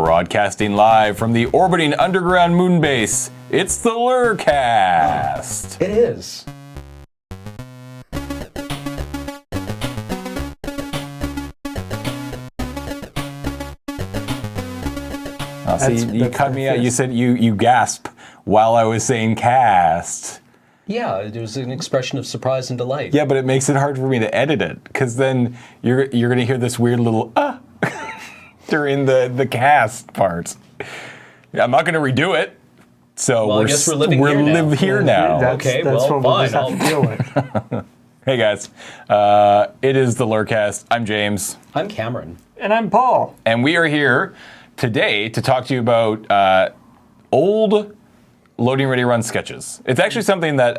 Broadcasting live from the orbiting underground moon base, it's the LRRcast. It is. You cut me out. You said you gasp while I was saying cast. Yeah, it was an expression of surprise and delight. Yeah, but it makes it hard for me to edit it, because then you're going to hear this weird little during the cast parts. I'm not going to redo it. So I guess we're living here now. now. Okay, that's well, what fine. we'll just have to deal with. Hey guys, it is the LRRcast. I'm James. I'm Cameron. And I'm Paul. And we are here today to talk to you about old Loading Ready Run sketches. It's actually something that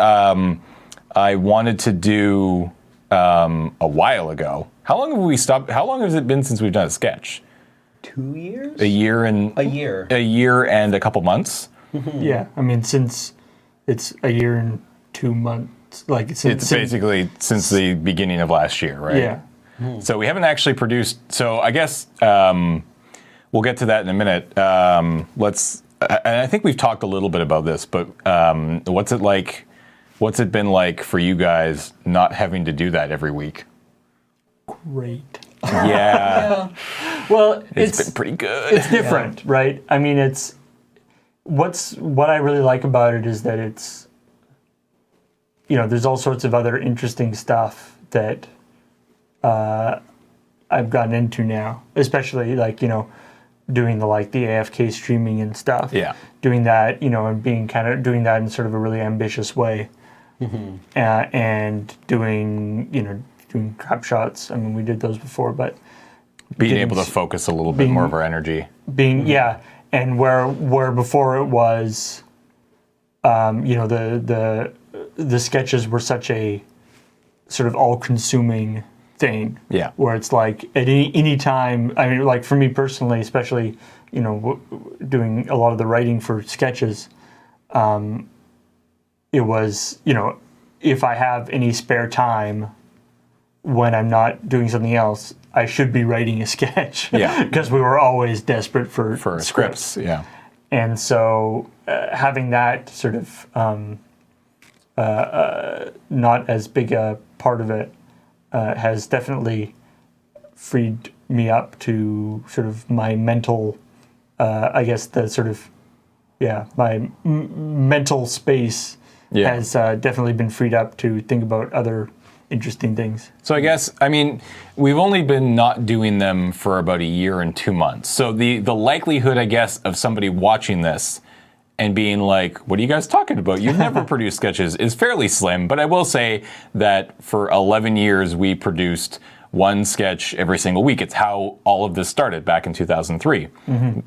I wanted to do a while ago. How long have we stopped? How long has it been since we've done a sketch? 2 years? A year and a couple months. Yeah, I mean, since it's a year and 2 months, It's basically since the beginning of last year, right? Yeah. So we haven't actually produced. So I guess we'll get to that in a minute. And I think we've talked a little bit about this, but what's it like? What's it been like for you guys not having to do that every week? Great. Yeah. Well, it's been pretty good. It's different, right? I mean, what I really like about it is that it's, there's all sorts of other interesting stuff that I've gotten into now, especially doing the AFK streaming and stuff. Yeah. Doing that, and doing that in sort of a really ambitious way. And doing crap shots. I mean, we did those before, but being able to focus a little bit more of our energy. And where before it was, the sketches were such a sort of all-consuming thing. Yeah. Where it's like at any time. I mean, like for me personally, especially doing a lot of the writing for sketches, it was if I have any spare time when I'm not doing something else, I should be writing a sketch. Yeah. Because we were always desperate for scripts. Yeah. And so having that sort of not as big a part of it has definitely freed me up to sort of my mental, my mental space has definitely been freed up to think about other interesting things. So I guess, we've only been not doing them for about a year and 2 months. So the likelihood, I guess, of somebody watching this and being like, what are you guys talking about? You've never produced sketches is fairly slim. But I will say that for 11 years, we produced one sketch every single week. It's how all of this started back in 2003.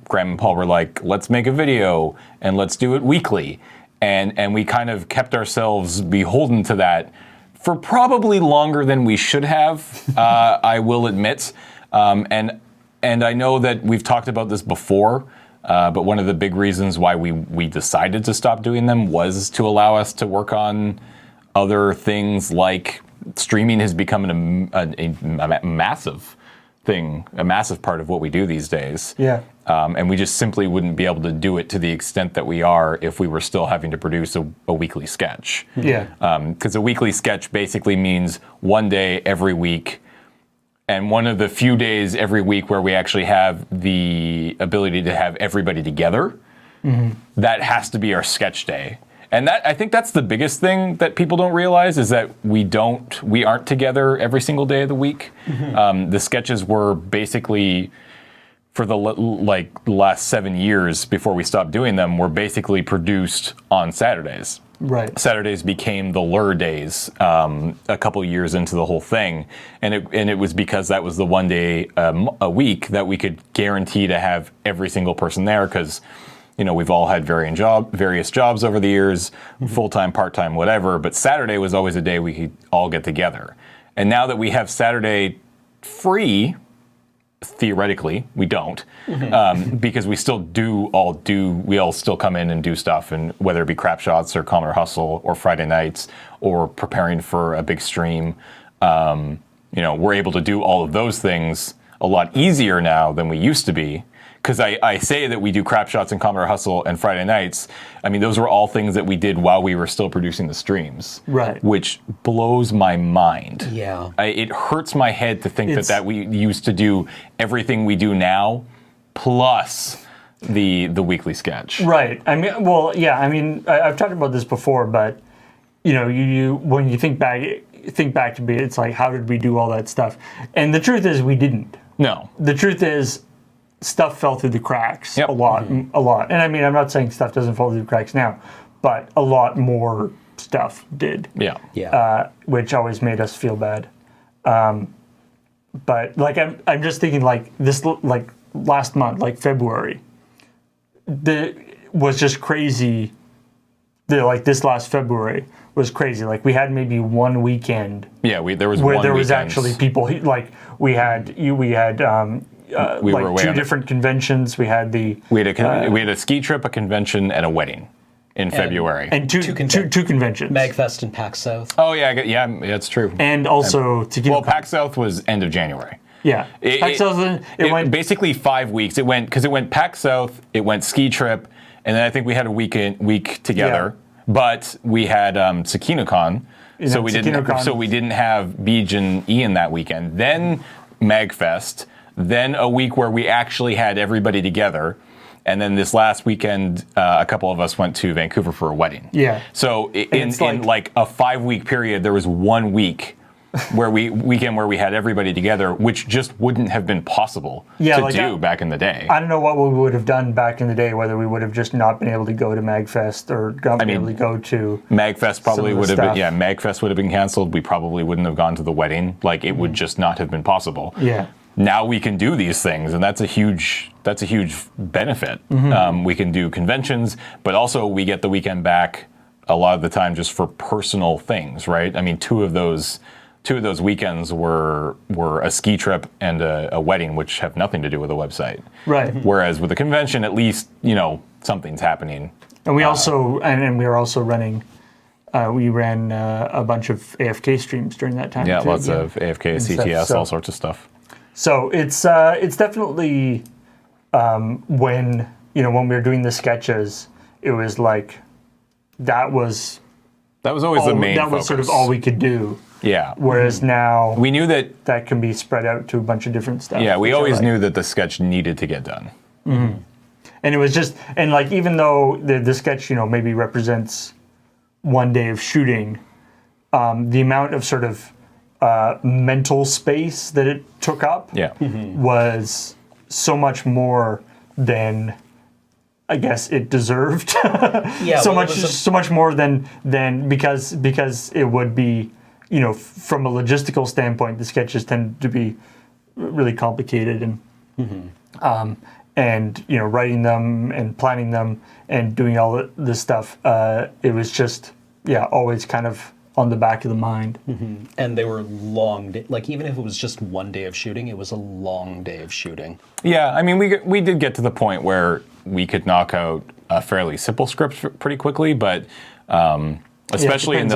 Graham and Paul were like, let's make a video and let's do it weekly. And we kind of kept ourselves beholden to that for probably longer than we should have, I will admit. And I know that we've talked about this before, but one of the big reasons why we decided to stop doing them was to allow us to work on other things, like streaming has become a massive thing, a massive part of what we do these days. Yeah. And we just simply wouldn't be able to do it to the extent that we are if we were still having to produce a weekly sketch. Yeah. Because a weekly sketch basically means one day every week, and one of the few days every week where we actually have the ability to have everybody together. That has to be our sketch day. And I think that's the biggest thing that people don't realize, is that we aren't together every single day of the week. The sketches were basically, for the last 7 years before we stopped doing them, were basically produced on Saturdays. Right. Saturdays became the LRR days a couple years into the whole thing, and it was because that was the one day a week that we could guarantee to have every single person there, because we've all had various jobs over the years, full-time, part-time, whatever, but Saturday was always a day we could all get together. And now that we have Saturday free, theoretically, we don't, because we still we all still come in and do stuff, and whether it be crap shots or Calmer Hustle or Friday nights or preparing for a big stream, we're able to do all of those things a lot easier now than we used to be, because I say that we do crap shots and Commodore Hustle and Friday nights. I mean, those were all things that we did while we were still producing the streams. Right. Which blows my mind. Yeah. It hurts my head to think that we used to do everything we do now, plus the weekly sketch. Right. I mean, well, yeah. I mean, I've talked about this before, but you when you think back to me, it's like, how did we do all that stuff? And the truth is, we didn't. No. The truth is, stuff fell through the cracks Yep. a lot. And I mean, I'm not saying stuff doesn't fall through the cracks now, but a lot more stuff did. Yeah. Yeah. Which always made us feel bad. But like, I'm just thinking like this, like last month, like February, was just crazy. Like this last February was crazy. Like we had maybe one weekend. Yeah, there was where one there was weekend. actually people. Like we had We were away two on different conventions. We had we had a ski trip, a convention, and a wedding in February. and two conventions. Magfest and PAX South. Oh yeah, that's true. And also Well, PAX South was end of January. yeah. PAX South, it went basically 5 weeks. It went PAX South, it went ski trip, and then I think we had a week together. Yeah. But we had SakinoCon, so we didn't have Beej and Ian that weekend. Then MagFest, then a week where we actually had everybody together, and then this last weekend, a couple of us went to Vancouver for a wedding. Yeah. So in like a 5 week period, there was 1 week where we had everybody together, which just wouldn't have been possible to do back in the day. I don't know what we would have done back in the day, whether we would have just not been able to go to MagFest or been able to go to MagFest probably would have stuff. been MagFest would have been canceled. We probably wouldn't have gone to the wedding. Like it would just not have been possible. Yeah. Now we can do these things, and that's a huge benefit. We can do conventions, but also we get the weekend back a lot of the time just for personal things, right? I mean, two of those weekends were a ski trip and a wedding, which have nothing to do with the website. Right. Whereas with the convention, at least something's happening. And we also and we were also running. We ran a bunch of AFK streams during that time. Yeah, too. lots of AFK, CTS, all sorts of stuff. So it's definitely when we were doing the sketches, it was like that was always the main. That was sort of all we could do. Yeah. Whereas now we knew that can be spread out to a bunch of different stuff. Yeah, we always knew that the sketch needed to get done. Mm-hmm. And it was just like even though the sketch maybe represents 1 day of shooting, the amount of sort of mental space that it took up was so much more than I guess it deserved. So much more than because it would be from a logistical standpoint, the sketches tend to be really complicated and writing them and planning them and doing all this stuff. It was just always kind of on the back of the mind. Mm-hmm. And they were long, like even if it was just 1 day of shooting, it was a long day of shooting. Yeah, I mean, we did get to the point where we could knock out a fairly simple script pretty quickly, but especially in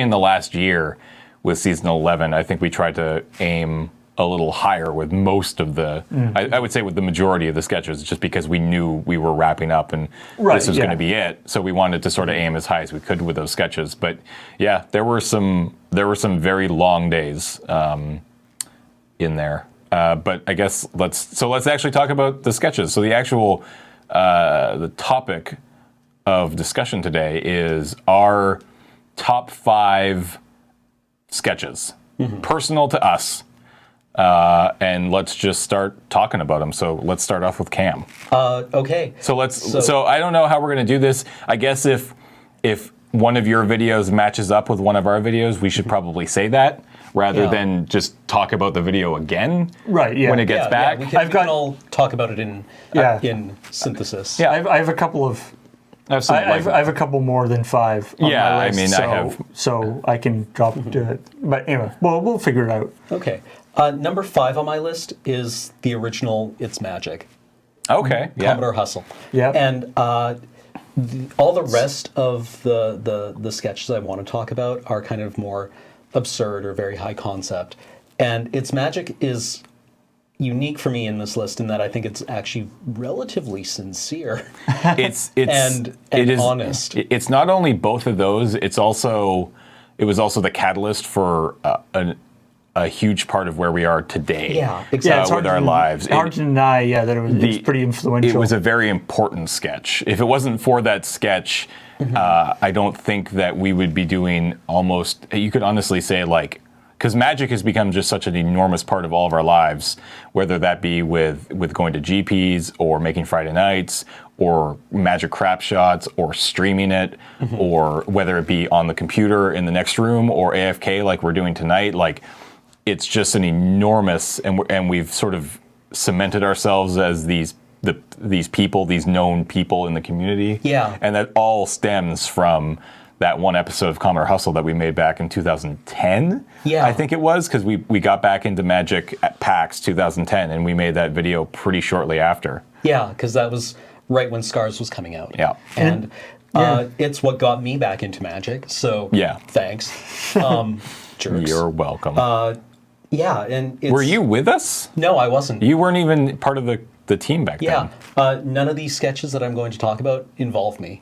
the last year with season 11, I think we tried to aim a little higher with most of the, I would say with the majority of the sketches, just because we knew we were wrapping up and this was going to be it. So we wanted to sort of aim as high as we could with those sketches. But yeah, there were some very long days in there. But I guess let's actually talk about the sketches. So the actual the topic of discussion today is our top 5 sketches, personal to us. And let's just start talking about them. So let's start off with Cam. Okay. So I don't know how we're going to do this. I guess if one of your videos matches up with one of our videos, we should probably say that rather than just talk about the video again. Right. Yeah. When it gets back. We can all talk about it in synthesis. Yeah. I have a couple of. I have a couple more than 5 on my list, I have. So I can drop to it. But anyway, we'll figure it out. Okay. Number 5 on my list is the original It's Magic. Okay. Yeah. Commodore Hustle. Yeah. And all the rest of the sketches I want to talk about are kind of more absurd or very high concept. And It's Magic is unique for me in this list in that I think it's actually relatively sincere It's and it is honest. It's not only both of those. It was also the catalyst for a huge part of where we are today. Yeah, exactly. Yeah, it's with our lives. Hard to deny, that it's pretty influential. It was a very important sketch. If it wasn't for that sketch, I don't think that we would be doing almost. You could honestly say like. Because magic has become just such an enormous part of all of our lives, whether that be with going to GPs or making Friday nights or magic crap shots or streaming it, or whether it be on the computer in the next room or AFK like we're doing tonight. Like, it's just an enormous, and we've sort of cemented ourselves as these people, these known people in the community. Yeah. And that all stems from that one episode of Calm or Hustle that we made back in 2010, I think it was, because we got back into Magic at PAX 2010, and we made that video pretty shortly after. Yeah, because that was right when Scars was coming out. Yeah. And it's what got me back into Magic, so thanks. Jerks. You're welcome. Yeah, and it's... Were you with us? No, I wasn't. You weren't even part of the team back then. None of these sketches that I'm going to talk about involve me.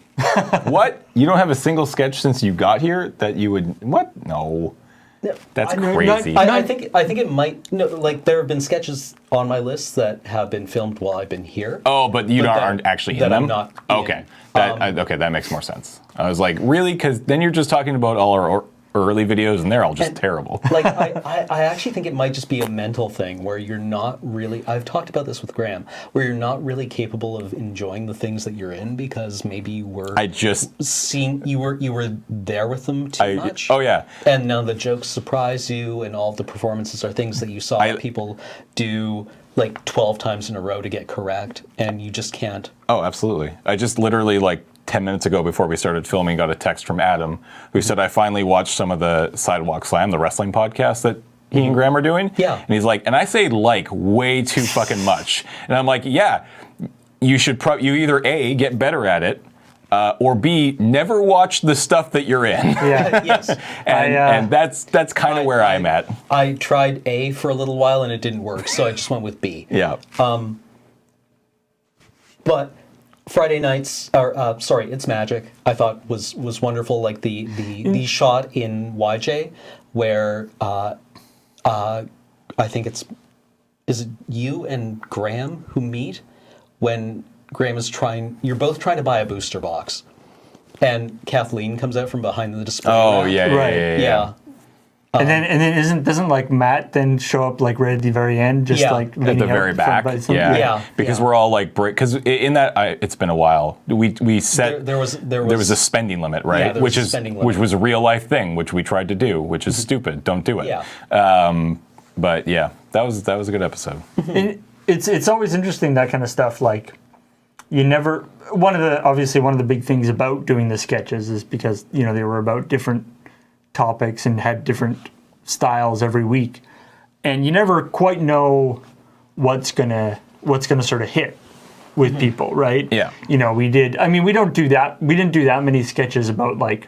What? You don't have a single sketch since you got here that you would... What? No. That's crazy. I think it might... No, like, there have been sketches on my list that have been filmed while I've been here. Oh, but you aren't actually in them? That I'm not in. Okay. Okay, that makes more sense. I was like, really? Because then you're just talking about all our early videos, and they're all just terrible. Like, I actually think it might just be a mental thing where you're not really... I've talked about this with Graham, where you're not really capable of enjoying the things that you're in because maybe you were... you were there with them too much. Oh, yeah. And none of the jokes surprise you, and all of the performances are things that you saw people do like 12 times in a row to get correct, and you just can't. Oh, absolutely. I just literally, like, 10 minutes ago before we started filming, got a text from Adam who said, I finally watched some of the Sidewalk Slam, the wrestling podcast that he and Graham are doing. Yeah. And he's like, and I say like way too fucking much. And I'm like, yeah, you should you either A, get better at it, or B, never watch the stuff that you're in. Yeah. Yes. and that's kind of where I'm at. I tried A for a little while and it didn't work, so I just went with B. Yeah. But Friday nights, It's Magic, I thought was wonderful. Like the shot in YJ where I think is it you and Graham who meet when Graham is you're both trying to buy a booster box, and Kathleen comes out from behind the display. Oh, rack. yeah. And then doesn't like Matt then show up like right at the very end, just like at the very back, because we're all like because in that it's been a while. We set there was a spending limit, right? Yeah, which was a real life thing, which we tried to do, which is stupid. Don't do it. Yeah. But yeah, that was a good episode. And it's always interesting, that kind of stuff. Like, you never one of the big things about doing the sketches is because they were about different topics and had different styles every week, and you never quite know what's gonna sort of hit with people, right? Yeah. We didn't do that many sketches about like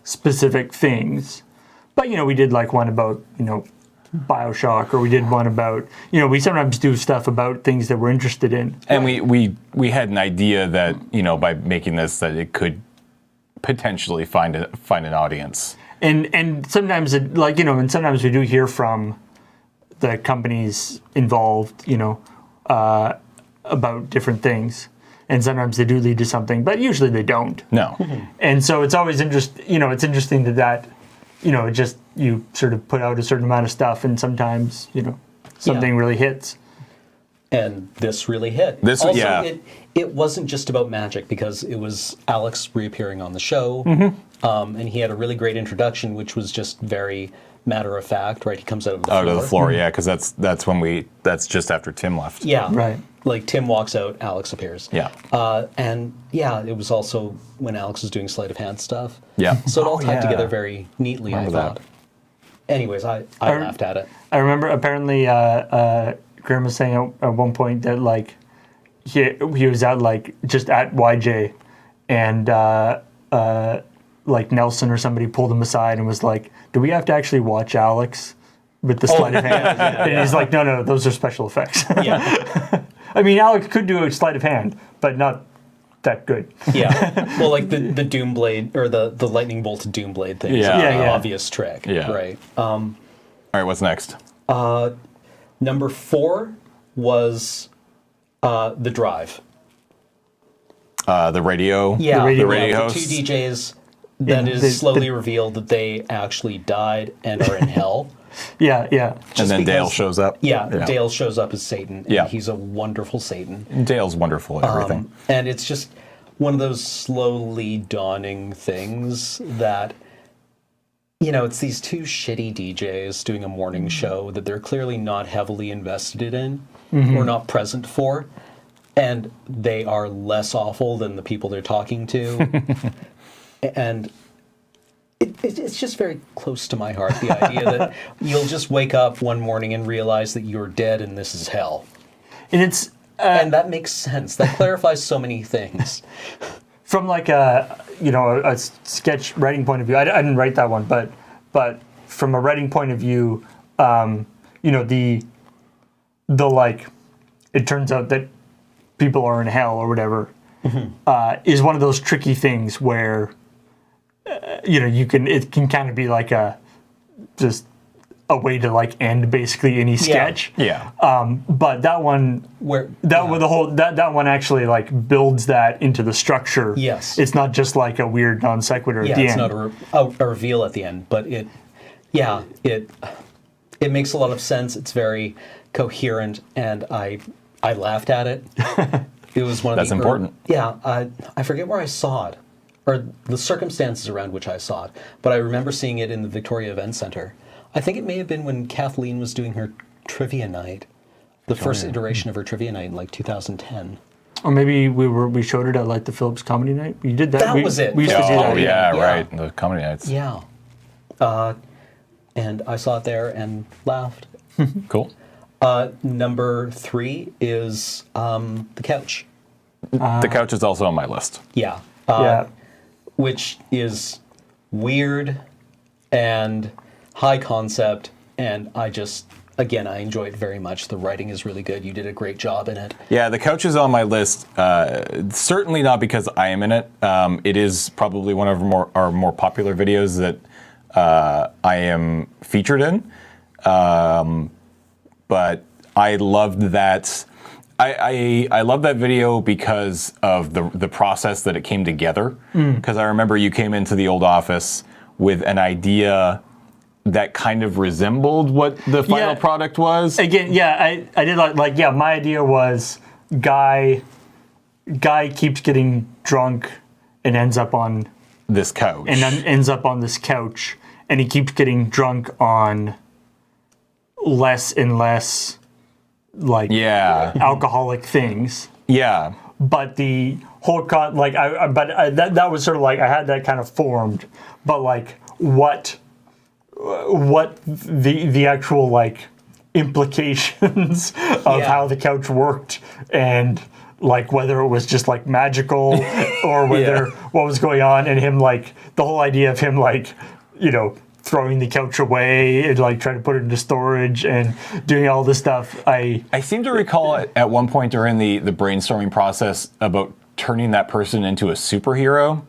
specific things, but we did like one about BioShock, or we did one about we sometimes do stuff about things that we're interested in, and we had an idea that by making this that it could potentially find an audience. And sometimes and sometimes we do hear from the companies involved, about different things, and sometimes they do lead to something, but usually they don't. No. And so it's always it's interesting that you sort of put out a certain amount of stuff, and sometimes something really hits. And this really hit. It wasn't just about Magic, because it was Alex reappearing on the show, and he had a really great introduction, which was just very matter of fact, right? He comes out of the floor. Out of the floor, yeah, because that's just after Tim left. Yeah, right. Like Tim walks out, Alex appears. Yeah, and it was also when Alex was doing sleight of hand stuff. Yeah, so it all tied together very neatly. I thought. Anyways, I laughed at it. I remember apparently Graham was saying at one point that like he was out like just at YJ, and like Nelson or somebody pulled him aside and was like, "Do we have to actually watch Alex with the sleight of hand. And he's like, no, those are special effects. Yeah. I mean, Alex could do a sleight of hand, but not that good. Yeah. Well, like the Doomblade or the lightning bolt Doomblade thing. Yeah. Is an Yeah. obvious trick. Yeah. Right. All right, what's next? Number 4 was the Drive. The radio. Yeah. radio radio the hosts. 2 DJs that Yeah, is slowly revealed that they actually died and are in hell. Yeah. And then Dale because- shows up. Yeah, Dale shows up as Satan, and Yeah. he's a wonderful Satan. Dale's wonderful at everything. And it's just one of those slowly dawning things that, it's these 2 shitty DJs doing a morning show that they're clearly not heavily invested in or not present for, and they are less awful than the people they're talking to. And it's just very close to my heart, the idea that you'll just wake up one morning and realize that you're dead and this is hell. And it's And that makes sense. That clarifies so many things. from like a sketch writing point of view. I didn't write that one, but from a writing point of view, the like, it turns out that people are in hell or whatever, is one of those tricky things where it can kind of be like just a way to like end basically any sketch. Yeah. But that one, that one actually like builds that into the structure. Yes. It's not just like a weird non sequitur at the it's end. not a reveal at the end, but it makes a lot of sense. It's very coherent, and I laughed at it. It was one of That's important. I forget where I saw it, or the circumstances around which I saw it, but I remember seeing it in the Victoria Event Center. I think it may have been when Kathleen was doing her trivia night, the first iteration of her trivia night in like 2010. Or maybe we showed it at like the Phillips Comedy Night. You did that. That was it. We used to do Oh, that. yeah, Yeah. right. The comedy nights. Yeah. And I saw it there and laughed. Cool. Number 3 is the couch. The couch is also on my list. Yeah. Yeah. Which is weird and high concept, and I enjoy it very much. The writing is really good. You did a great job in it. Yeah, the couch is on my list. Certainly not because I am in it. It is probably one of our more popular videos that I am featured in. But I loved that. I love that video because of the process that it came together. Because I remember you came into the old office with an idea that kind of resembled what the final product was. Again, I did like my idea was guy keeps getting drunk and ends up on This couch. and then ends up on this couch, and he keeps getting drunk on less and less like alcoholic things. Yeah. But the whole that was sort of like I had that kind of formed, but like what the actual like implications of how the couch worked, and like whether it was just like magical or whether what was going on, and him like the whole idea of him like throwing the couch away and like trying to put it into storage and doing all this stuff. I seem to recall at one point during the brainstorming process about turning that person into a superhero,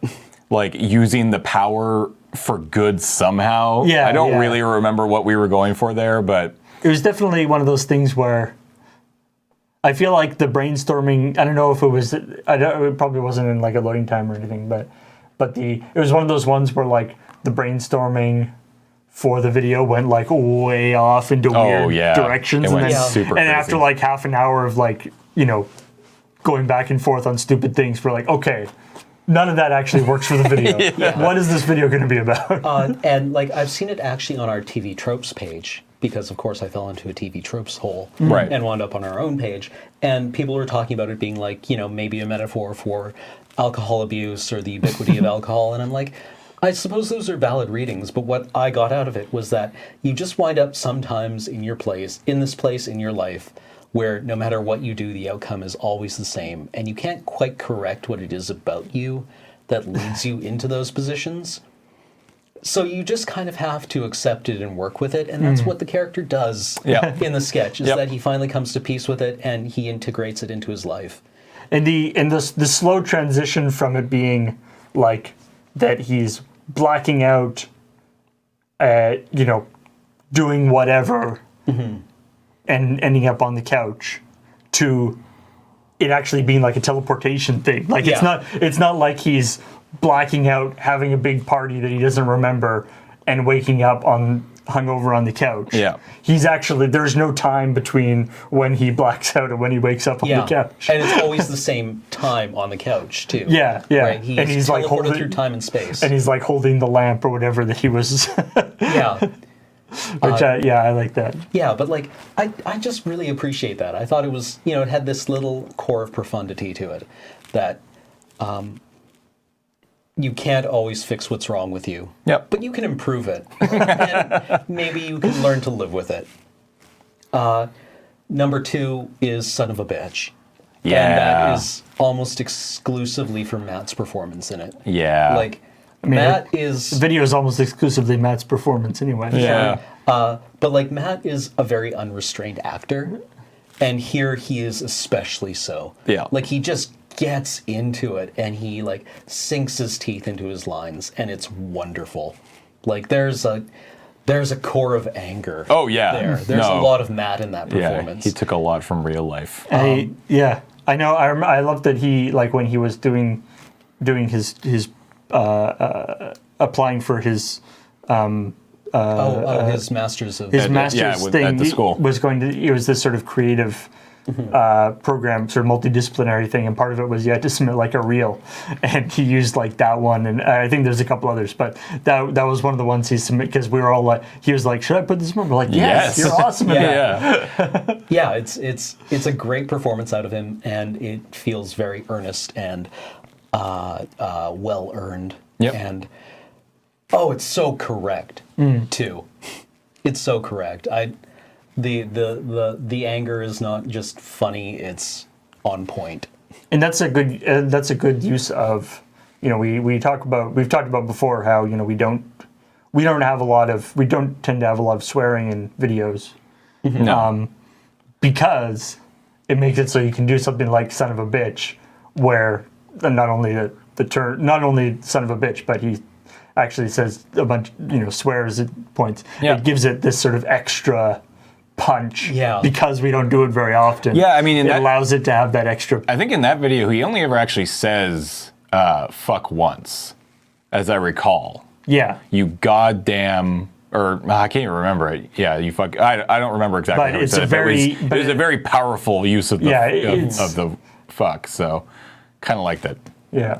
like using the power for good somehow. Yeah, I don't really remember what we were going for there, but it was definitely one of those things where I feel like the brainstorming, I don't know if it was, it probably wasn't in like a loading time or anything, but it was one of those ones where like the brainstorming for the video went like way off into weird directions. It went and then, super and crazy. after like half an hour of like, going back and forth on stupid things, we're like, okay, none of that actually works for the video. What is this video going to be about? And like I've seen it actually on our TV tropes page, because of course I fell into a TV tropes hole and wound up on our own page. And people were talking about it being like, maybe a metaphor for alcohol abuse or the ubiquity of alcohol. And I'm like, I suppose those are valid readings, but what I got out of it was that you just wind up sometimes in this place in your life, where no matter what you do, the outcome is always the same, and you can't quite correct what it is about you that leads you into those positions. So you just kind of have to accept it and work with it, and that's what the character does Yeah. in the sketch, is Yep. that he finally comes to peace with it and he integrates it into his life. And the slow transition from it being like that he's blacking out, doing whatever, and ending up on the couch, to it actually being like a teleportation thing. Like it's not like he's blacking out, having a big party that he doesn't remember, and waking up hungover on the couch. Yeah. He's actually, there's no time between when he blacks out and when he wakes up on the couch. And it's always the same time on the couch, too. Yeah. Right? He's like teleported through time and space. And he's like holding the lamp or whatever that he was. Yeah. Which I like that. Yeah, but like, I just really appreciate that. I thought it was, it had this little core of profundity to it that you can't always fix what's wrong with you. Yep. But you can improve it. And maybe you can learn to live with it. Number 2 is Son of a Bitch. Yeah. And that is almost exclusively for Matt's performance in it. Yeah. Like, Matt is... The video is almost exclusively Matt's performance anyway. Yeah. But like, Matt is a very unrestrained actor. And here he is especially so. Yeah. Like, he just gets into it and he like sinks his teeth into his lines, and it's wonderful. Like, there's a core of anger. Oh, yeah. There's a lot of Matt in that performance. Yeah, he took a lot from real life. I know. I love that he, like, when he was doing his applying for his his masters of thing at the school. It was this sort of creative program, sort of multidisciplinary thing, and part of it was you had to submit like a reel, and he used like that one, and I think there's a couple others, but that was one of the ones he submitted, because we were all like, he was like, should I put this in? We're like, yes. You're awesome at that. Yeah, it's a great performance out of him, and it feels very earnest and well earned. Yep. And it's so correct too. It's so correct. The anger is not just funny; it's on point. And that's a good use of, we've talked about before how we don't tend to have a lot of swearing in videos, No. because it makes it so you can do something like "son of a bitch," where not only son of a bitch, but he actually says a bunch, swears at points. Yeah. It gives it this sort of extra punch, because we don't do it very often. Yeah, I mean, it allows it to have that extra. I think in that video, he only ever actually says fuck once, as I recall. Yeah. You goddamn, or I can't even remember it. Yeah, you fuck. I don't remember exactly But how he it's said a it, very- but it was a very powerful use of the of the fuck. So, kind of like that. Yeah.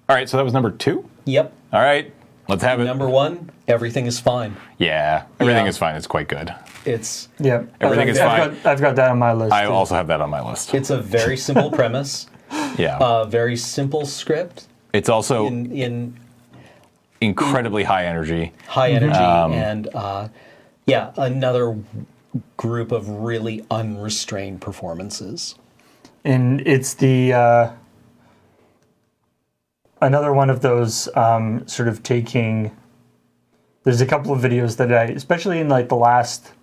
All right, so that was number 2. Yep. All right, let's have it. Number 1, everything is fine. Yeah, everything Yeah. is fine. It's quite good. It's Yeah. Everything is fine. I've got that on my list. I too. also have that on my list. a very simple premise, Yeah. very simple script It's also in incredibly high energy. high energy, and another group of really unrestrained performances. And it's the another one of those sort of taking. There's a couple of videos that especially in like the last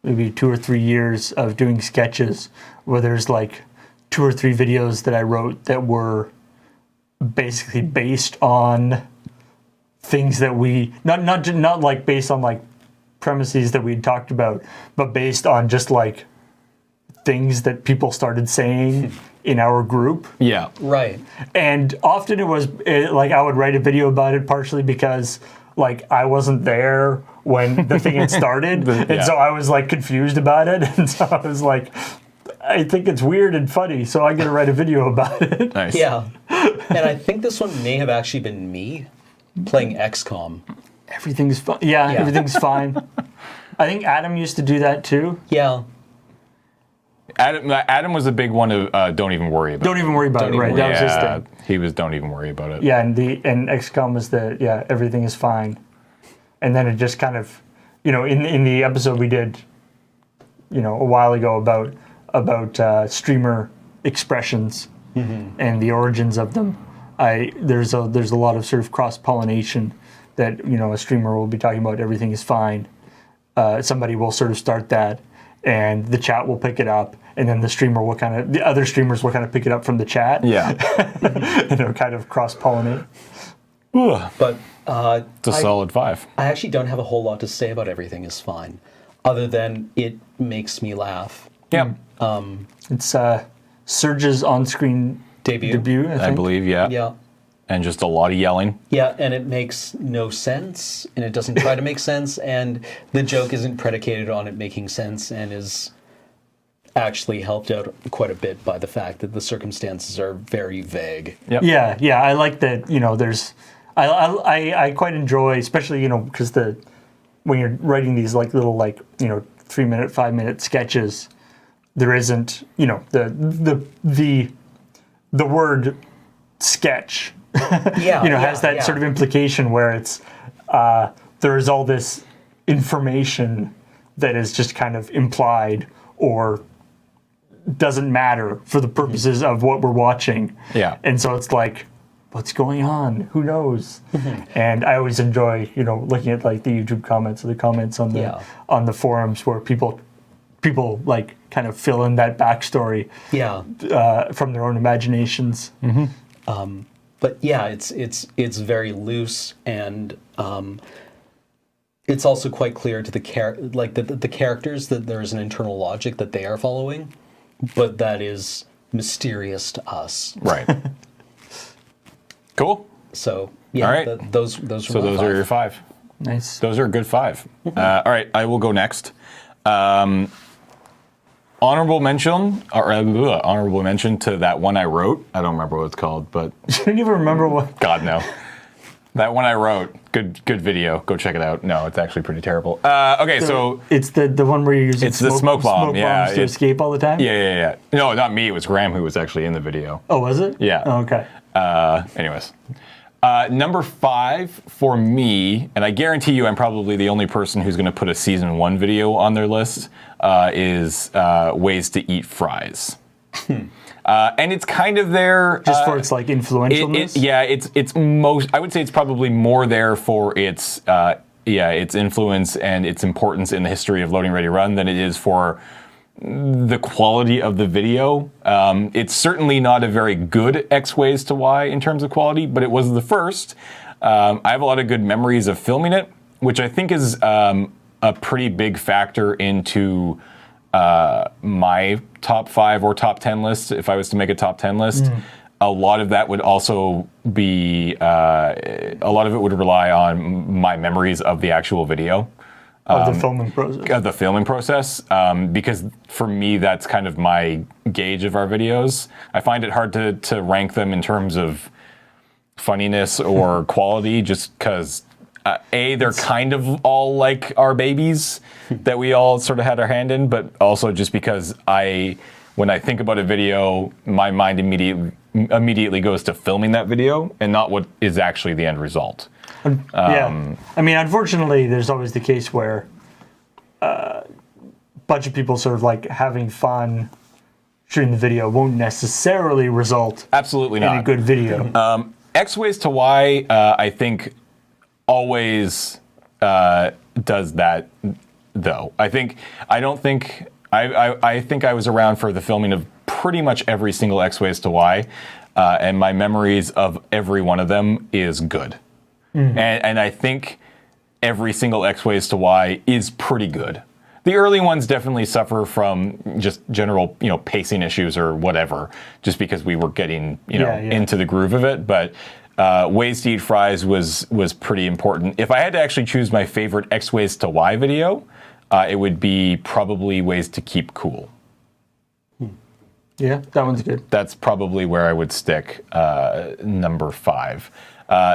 maybe 2 or 3 years of doing sketches, where there's like 2 or 3 videos that I wrote that were basically based on things that we not like based on like premises that we'd talked about, but based on just like things that people started saying in our group. Yeah. Right. And often it was like I would write a video about it partially because like I wasn't there when the thing had started, and so I was like confused about it, and so I was like, I think it's weird and funny, so I'm gonna write a video about it. Nice. Yeah. And I think this one may have actually been me playing XCOM. Everything's fine. Yeah, everything's fine. I think Adam used to do that too. Yeah. Adam was a big one of don't even worry about Don't even worry about it. Right, that was his thing. He was don't even worry about it. Yeah, and XCOM was everything is fine, and then it just kind of, in the episode we did, a while ago about streamer expressions and the origins of them. There's a lot of sort of cross pollination that a streamer will be talking about everything is fine. Somebody will sort of start that, and the chat will pick it up, and then the other streamers will kind of pick it up from the chat. Yeah. And it'll kind of cross-pollinate. But It's a solid 5. I actually don't have a whole lot to say about Everything Is Fine, other than it makes me laugh. Yeah. It's Serge's on-screen debut, I I think. believe, yeah. Yeah. And just a lot of yelling. Yeah, and it makes no sense, and it doesn't try to make sense, and the joke isn't predicated on it making sense, and is actually helped out quite a bit by the fact that the circumstances are very vague. Yep. Yeah, I like that. There's, I quite enjoy, especially because when you're writing these little 3-minute, 5-minute sketches, there isn't the word sketch. Has that sort of implication where it's there is all this information that is just kind of implied or doesn't matter for the purposes of what we're watching. Yeah. And so it's like, what's going on? Who knows? And I always enjoy, looking at the YouTube comments or the comments on the forums where people kind of fill in that backstory from their own imaginations. But yeah, it's very loose, and it's also quite clear to the characters that there is an internal logic that they are following, but that is mysterious to us. Right. Cool. So yeah, All right. those Are your 5. Nice. Those are a good 5. All right, I will go next. Honorable mention to that one I wrote. I don't remember what it's called, but You don't even remember what? God no. That one I wrote. Good video. Go check it out. No, it's actually pretty terrible. Okay, so It's the one where you're using It's the smoke bomb, yeah, bombs to escape all the time? yeah. No, not me. It was Graham who was actually in the video. Oh, was it? Yeah. Oh, okay. Anyways. Number 5 for me, and I guarantee you I'm probably the only person who's going to put a season 1 video on their list, is ways to eat fries. And it's kind of there Just for its influentialness? it's most, I would say it's probably more there for its influence and its importance in the history of Loading Ready Run than it is for the quality of the video. It's certainly not a very good X ways to Y in terms of quality, but it was the first. I have a lot of good memories of filming it, which I think is a pretty big factor into my top 5 or top 10 list. If I was to make a top 10 list, a lot of that would also be, a lot of it would rely on my memories of the actual video. Of the filming process. Of the filming process, because for me, that's kind of my gauge of our videos. I find it hard to rank them in terms of funniness or quality, just because, they're kind of all like our babies that we all sort of had our hand in, but also just because when I think about a video, my mind immediately goes to filming that video and not what is actually the end result. Yeah. I mean, unfortunately, there's always the case where a bunch of people sort of having fun shooting the video won't necessarily result Absolutely in not. a good video. X ways to Y, I think, always does that, though. I think I was around for the filming of pretty much every single X ways to Y, and my memories of every one of them is good. And I think every single X ways to Y is pretty good. The early ones definitely suffer from just general, pacing issues or whatever, just because we were getting, into the groove of it. But Ways to Eat Fries was pretty important. If I had to actually choose my favorite X ways to Y video, it would be probably Ways to Keep Cool. Yeah, that one's good. That's probably where I would stick number 5.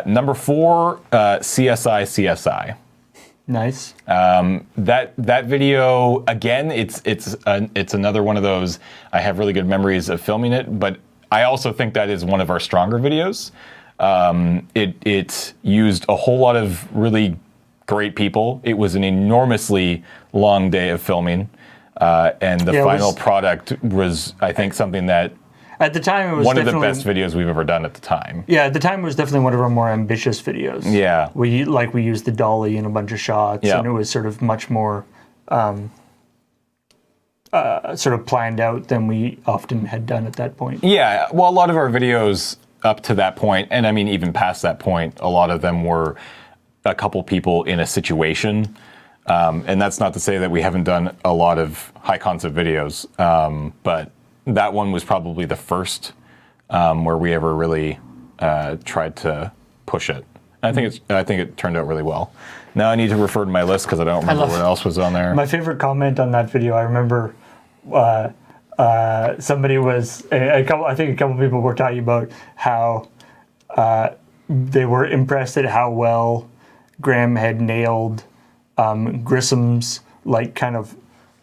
Number 4, CSI. Nice. That video, again, it's another one of those. I have really good memories of filming it, but I also think that is one of our stronger videos. It used a whole lot of really great people. It was an enormously long day of filming, and the final product was, I think, something that At the time, it was one of the definitely best videos we've ever done at the time. Yeah, at the time it was definitely one of our more ambitious videos. Yeah. We used the dolly in a bunch of shots, Yeah. and it was sort of much more sort of planned out than we often had done at that point. Yeah, well, a lot of our videos up to that point, and I mean even past that point, a lot of them were a couple people in a situation. And that's not to say that we haven't done a lot of high concept videos, but that one was probably the first where we ever really tried to push it. I think it turned out really well. Now I need to refer to my list because I don't remember what else was on there. My favorite comment on that video, I remember somebody was a couple people were talking about how they were impressed at how well Graham had nailed Grissom's like kind of.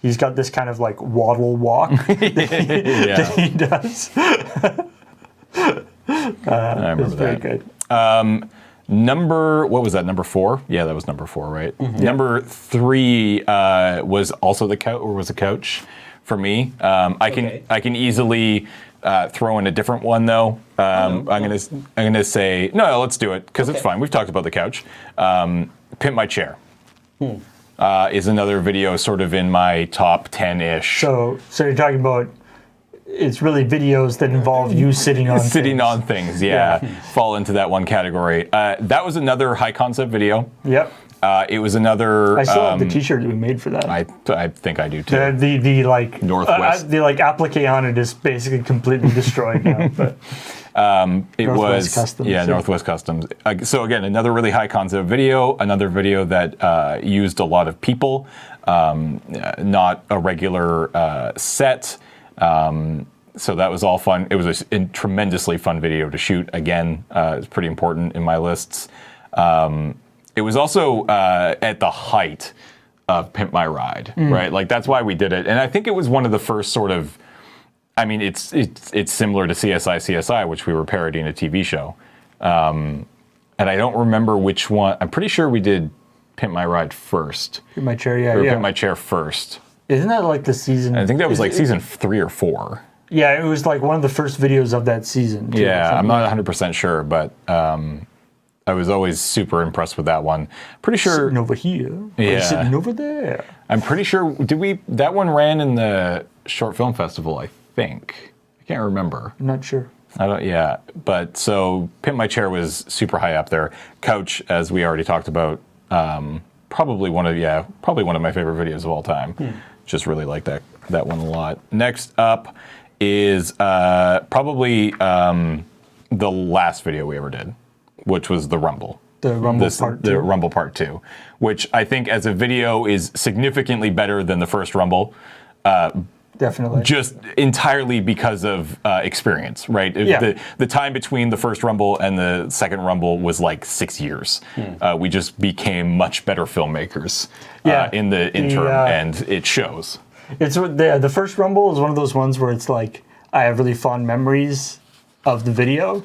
He's got this kind of like waddle walk that he does. I remember very that. Good. What was that? Number 4? Yeah, that was number 4, right? Mm-hmm. Number 3 was also the couch, or was a couch for me. I can easily throw in a different one though. I'm gonna say no. Let's do it because it's fine. We've talked about the couch. Pimp My Chair is another video, sort of in my top 10-ish. So you're talking about. It's really videos that involve you sitting on things. Yeah. Fall into that one category. That was another high concept video. Yep. It was another. I still have the T-shirt that we made for that. I think I do too. The like Northwest. the like applique on it is basically completely destroyed now. But it Northwest was Customs, Northwest Customs. So again, another really high concept video. Another video that used a lot of people, not a regular set. So that was all fun. It was a tremendously fun video to shoot. Again, it's pretty important in my lists. It was also at the height of Pimp My Ride, right? Like that's why we did it. And I think it was one of the first sort of, I mean, it's similar to CSI, which we were parodying a TV show. And I don't remember which one. I'm pretty sure we did Pimp My Ride first. Pimp My Chair, yeah. Pimp My Chair first. Isn't that like the season? I think that was like season 3 or 4. Yeah, it was like one of the first videos of that season. Too, yeah, I'm not 100% sure, but I was always super impressed with that one. Pretty sure. Sitting over here. Yeah. Sitting over there. I'm pretty sure. That one ran in the Short Film Festival, I think. I can't remember. I'm not sure. Yeah, but so Pimp My Chair was super high up there. Couch, as we already talked about, probably one of my favorite videos of all time. Just really like that one a lot. Next up is probably the last video we ever did, which was the Rumble. The Rumble Part 2. The Rumble Part 2, which I think as a video is significantly better than the first Rumble. Definitely. Just entirely because of experience, right? Yeah. The time between the first Rumble and the second Rumble was like 6 years. We just became much better filmmakers in the interim, and it shows. It's the first Rumble is one of those ones where it's like I have really fond memories of the video,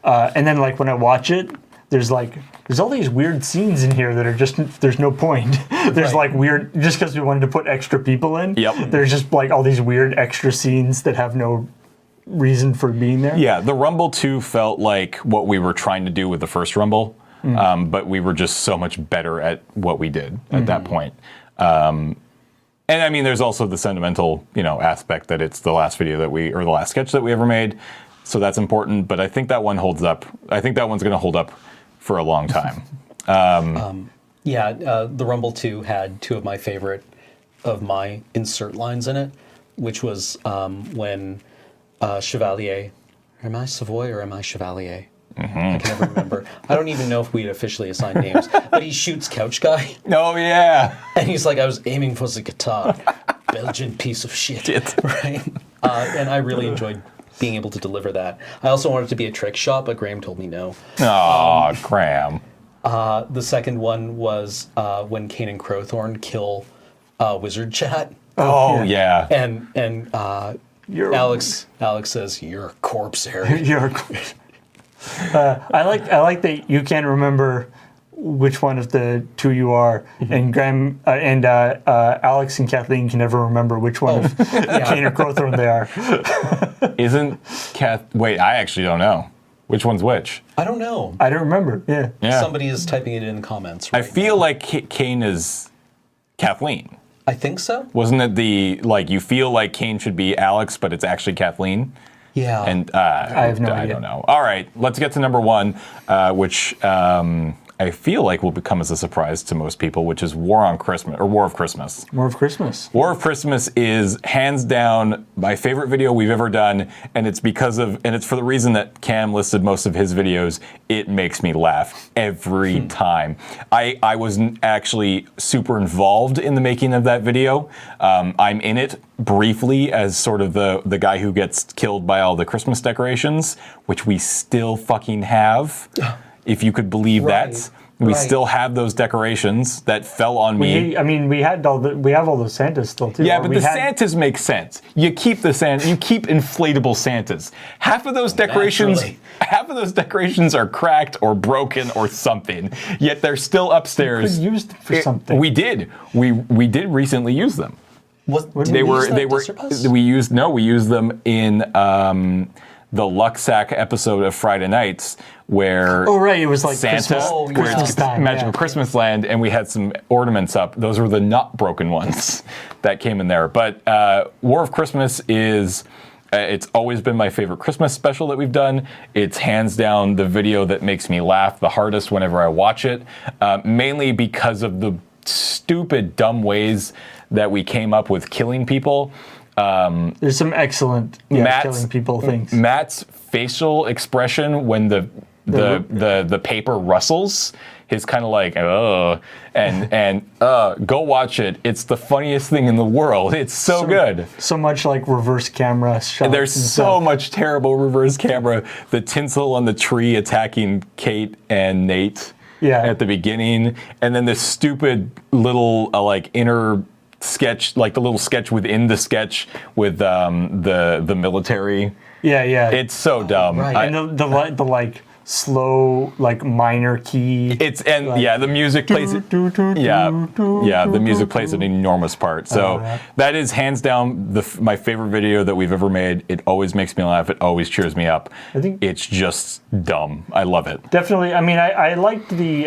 and then like when I watch it, there's all these weird scenes in here that are just there's no point. There's like weird just because we wanted to put extra people in. Yep. There's just like all these weird extra scenes that have no reason for being there. Yeah, the Rumble 2 felt like what we were trying to do with the first Rumble, but we were just so much better at what we did at that point. And I mean, there's also the sentimental, aspect that it's the last video or the last sketch that we ever made. So that's important, but I think that one holds up. I think that one's going to hold up for a long time. The Rumble 2 had two of my favorite of my insert lines in it, which was when Chevalier, am I Savoy or am I Chevalier? I can never remember. I don't even know if we had officially assigned names, but he shoots Couch Guy. Oh, yeah. And he's like, I was aiming for the guitar. Belgian piece of shit. Right? And I really enjoyed being able to deliver that. I also wanted it to be a trick shot, but Graham told me no. Oh, Graham. The second one was when Kane and Crowthorne kill Wizard Chat. Oh, yeah. And Alex says, "You're a corpse, Harry." I like that you can't remember which one of the two you are, and Graham and Alex and Kathleen can never remember which one of Kane or Crowthorne they are. Isn't Wait, I actually don't know. Which one's which? I don't know. I don't remember. Yeah. Somebody is typing it in the comments. I Right feel now. like Kane is Kathleen. I think so. Wasn't it you feel like Kane should be Alex, but it's actually Kathleen? Yeah. And I have no I idea. don't know. All right, let's get to number one, which I feel like will become as a surprise to most people, which is War of Christmas. More of Christmas. War of Christmas is hands down my favorite video we've ever done, and it's for the reason that Cam listed most of his videos. It makes me laugh every time. I wasn't actually super involved in the making of that video. I'm in it briefly as sort of the guy who gets killed by all the Christmas decorations, which we still fucking have. If you could believe that. We still have those decorations that fell on me. We have all those Santas still too. Yeah, but the Santas make sense. You keep you keep inflatable Santas. Half of those decorations are cracked or broken or something. Yet they're still upstairs. We could use them for something. We did. We did recently use them. We used them in the Lucksack episode of Friday Nights where it was like Santa, Christmas time, Magical Christmas Land, and we had some ornaments up. Those were the not broken ones that came in there. But War of Christmas is, it's always been my favorite Christmas special that we've done. It's hands down the video that makes me laugh the hardest whenever I watch it, mainly because of the stupid, dumb ways that we came up with killing people. There's some excellent killing people things. Matt's facial expression when the paper rustles, his kind of like, oh, and go watch it. It's the funniest thing in the world. It's so good. So much like reverse camera shots. There's so much terrible reverse camera. The tinsel on the tree attacking Kate and Nate at the beginning, and then this stupid little inner sketch, like the little sketch within the sketch with the military. Yeah. It's so dumb. Right. And the slow minor key. The music plays it. The music plays an enormous part. So that is hands down my favorite video that we've ever made. It always makes me laugh. It always cheers me up. I think it's just dumb. I love it. Definitely. I mean, I liked the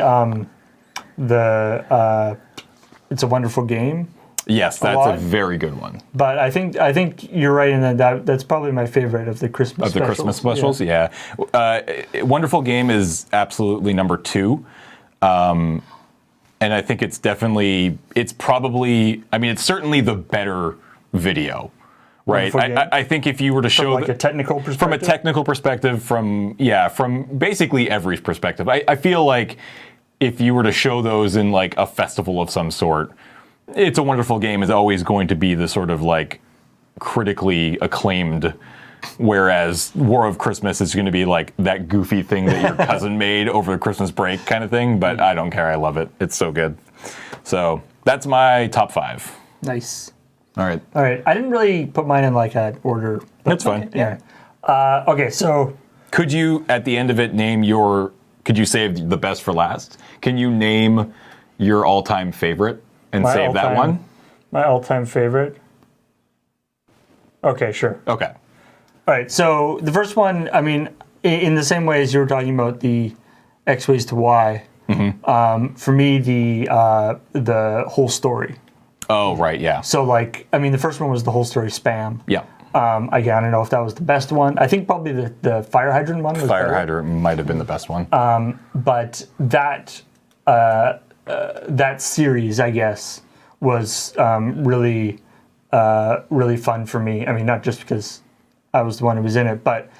It's a Wonderful Game. Yes, that's a very good one. But I think you're right in that's probably my favorite of the Christmas specials. Christmas specials, yeah. Wonderful Game is absolutely number 2. And I think it's certainly the better video, right? I think if you were to show a technical perspective? From a technical perspective, from basically every perspective, I feel like if you were to show those in a festival of some sort, It's a Wonderful Game is always going to be the sort of critically acclaimed, whereas War of Christmas is going to be that goofy thing that your cousin made over the Christmas break kind of thing, but I don't care. I love it. It's so good. So that's my top 5. Nice. All right. I didn't really put mine in an order. That's fine. Yeah. Okay, so... Could you, at the end of it, could you save the best for last? Can you name your all-time favorite? And save that one? My all-time favorite? Okay, sure. Okay. All right, so the first one, in the same way as you were talking about the X ways to Y, for me, the whole story. Oh, right, yeah. So, the first one was the whole story spam. Yeah. I don't know if that was the best one. I think probably the fire hydrant one was better. Hydrant might have been the best one. But that series, I guess, was really fun for me. Not just because I was the one who was in it, but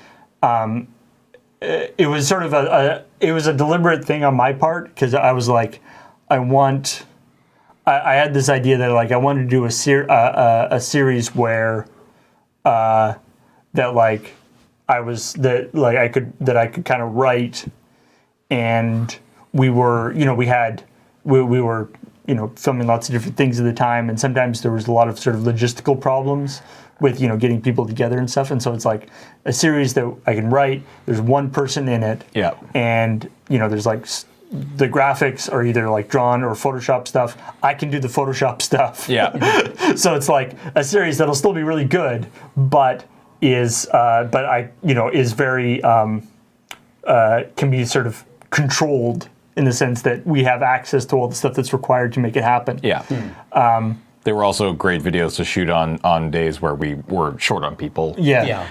it was sort of a deliberate thing on my part, because I was I had this idea that I wanted to do a series where I could kind of write, and we were filming lots of different things at the time, and sometimes there was a lot of sort of logistical problems with getting people together and stuff, and so it's a series that I can write. There's one person in it, yeah, and there's the graphics are either like drawn or Photoshop stuff. I can do the Photoshop stuff. Yeah. So it's like a series that'll still be really good, but is very can be sort of controlled in the sense that we have access to all the stuff that's required to make it happen. Yeah. They were also great videos to shoot on days where we were short on people. Yeah.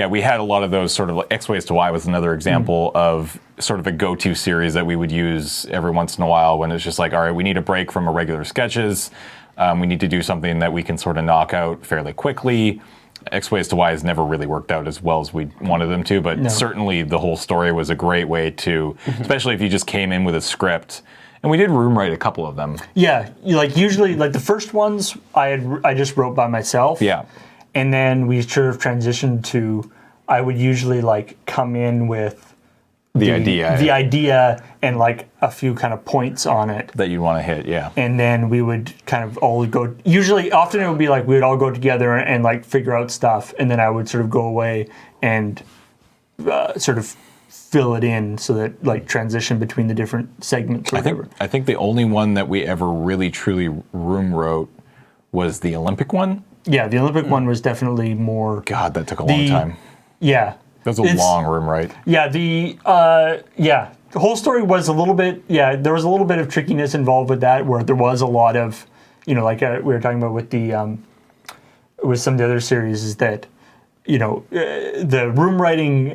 We had a lot of those sort of like X Ways to Y was another example of sort of a go-to series that we would use every once in a while when it's just like, all right, we need a break from our regular sketches. We need to do something that we can sort of knock out fairly quickly. X Ways to Y has never really worked out as well as we wanted them to, but certainly the whole story was a great way to, especially if you just came in with a script. And we did room write a couple of them. Yeah, like usually, like the first ones, I just wrote by myself. Yeah. And then we sort of transitioned to, I would usually like come in with the idea and like a few kind of points on it that you'd want to hit, yeah. And then we would kind of all go. Often it would be like we would all go together and like figure out stuff, and then I would sort of go away and sort of fill it in so that like transition between the different segments. Or whatever. I think the only one that we ever really truly room wrote was the Olympic one. Yeah, the Olympic one was definitely more. God, that took a long time. Yeah, that was a long room write. Yeah, the whole story was a little bit. Yeah, there was a little bit of trickiness involved with that, where there was a lot of, like we were talking about with the with some of the other series, is that the room writing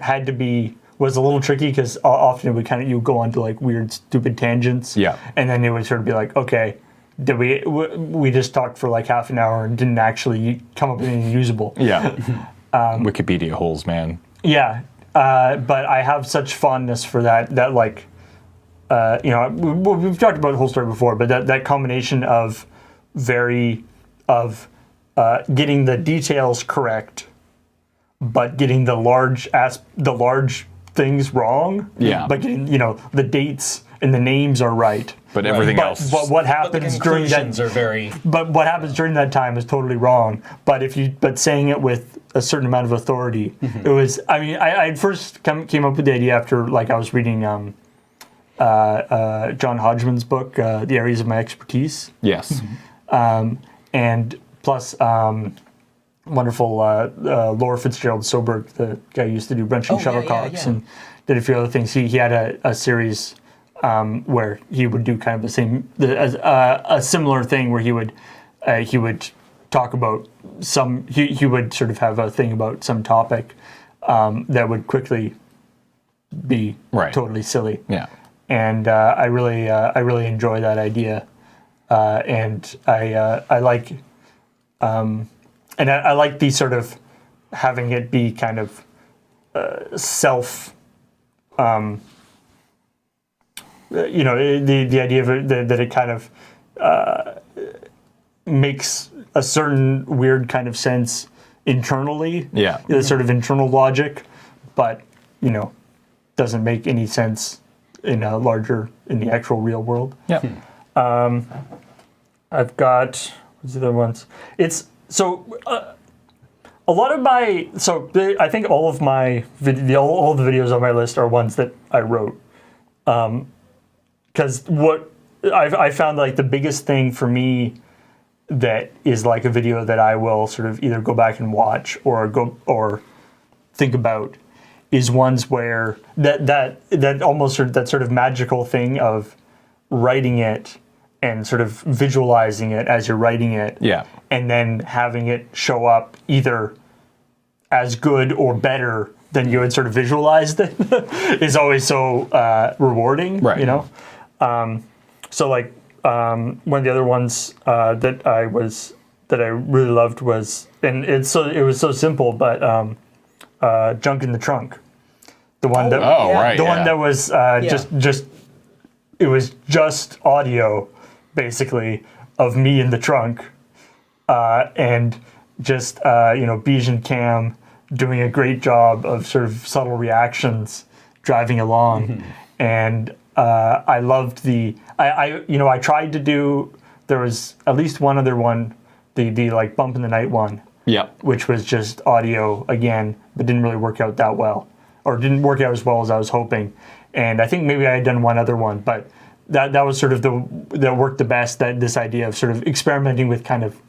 was a little tricky because often it would you go on to like weird stupid tangents. Yeah, and then it would sort of be like, okay, did we just talked for like half an hour and didn't actually come up with anything usable. Yeah. Wikipedia holes, man. Yeah, but I have such fondness for that like, we've talked about the whole story before, but that combination of getting the details correct, but getting the large things wrong. Yeah. But getting, the dates and the names are right. But everything else. But what happens during that are very. But what happens during that time is totally wrong. But saying it with a certain amount of authority, it was. I mean, I first came up with the idea after like I was reading John Hodgman's book, The Areas of My Expertise. Yes. And plus wonderful Laura Fitzgerald Soberg, the guy who used to do Brunching Shuttlecocks and did a few other things. He had a series where he would do kind of the same, a similar thing where he would talk about he would sort of have a thing about some topic that would quickly be totally silly. Yeah. And I really enjoy that idea, and I like I like the sort of having it be kind of self. The idea of it, that it kind of makes a certain weird kind of sense internally. Yeah. The sort of internal logic, but doesn't make any sense in the actual real world. Yeah. I've got what's the other ones? It's so. A lot of I think all of my all the videos on my list are ones that I wrote. Because what I found like the biggest thing for me that is like a video that I will sort of either go back and watch or think about is ones where that almost that sort of magical thing of writing it and sort of visualizing it as you're writing it. Yeah. And then having it show up either as good or better than you had sort of visualized it is always so rewarding, right. So like one of the other ones that I really loved was, and it was so simple, but Junk in the Trunk, the one that one that was just it was just audio basically of me in the trunk, and just Beej and Cam doing a great job of sort of subtle reactions driving along, and I loved I tried to do, there was at least one other one, the like Bump in the Night one, yeah, which was just audio again, but didn't really work out that well. or didn't work out as well as I was hoping. And I think maybe I had done one other one, but that was sort of that worked the best. That this idea of sort of experimenting with kind of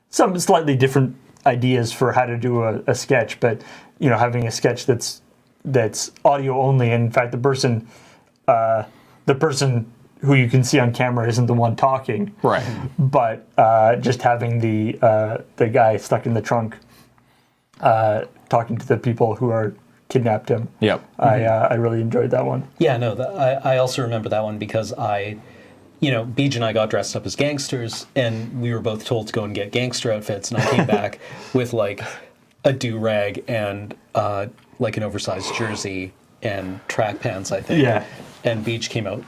some slightly different ideas for how to do a sketch, but having a sketch that's audio only. And in fact, the person who you can see on camera isn't the one talking, Right. but just having the guy stuck in the trunk talking to the people who are kidnapped him. Yep. I really enjoyed that one. Yeah, no, I also remember that one because Beej and I got dressed up as gangsters, and we were both told to go and get gangster outfits, and I came back with like a do-rag and like an oversized jersey and track pants, I think. Yeah. And Beej came out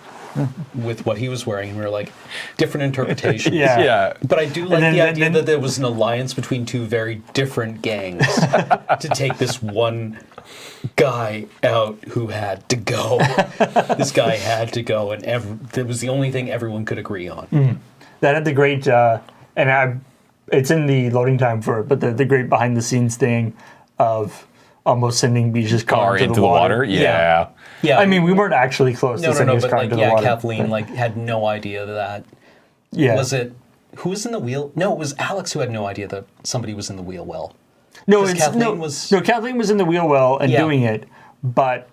with what he was wearing, and we were like, different interpretations. Yeah. Yeah. But I do like then- the idea then- that there was an alliance between two very different gangs to take this one guy out who had to go. This guy had to go, and that was the only thing everyone could agree on. That had the great, it's in the loading time for it, but the great behind the scenes thing of almost sending Beej's car Into the water. Yeah. Yeah, I mean, we weren't actually close to sending his but car like, into the water. Kathleen had no idea that. Yeah. Was it who was in the wheel? No, it was Alex who had no idea that somebody was in the wheel well. No, 'Cause it's Kathleen Kathleen was in the wheel well and Yeah. doing it, but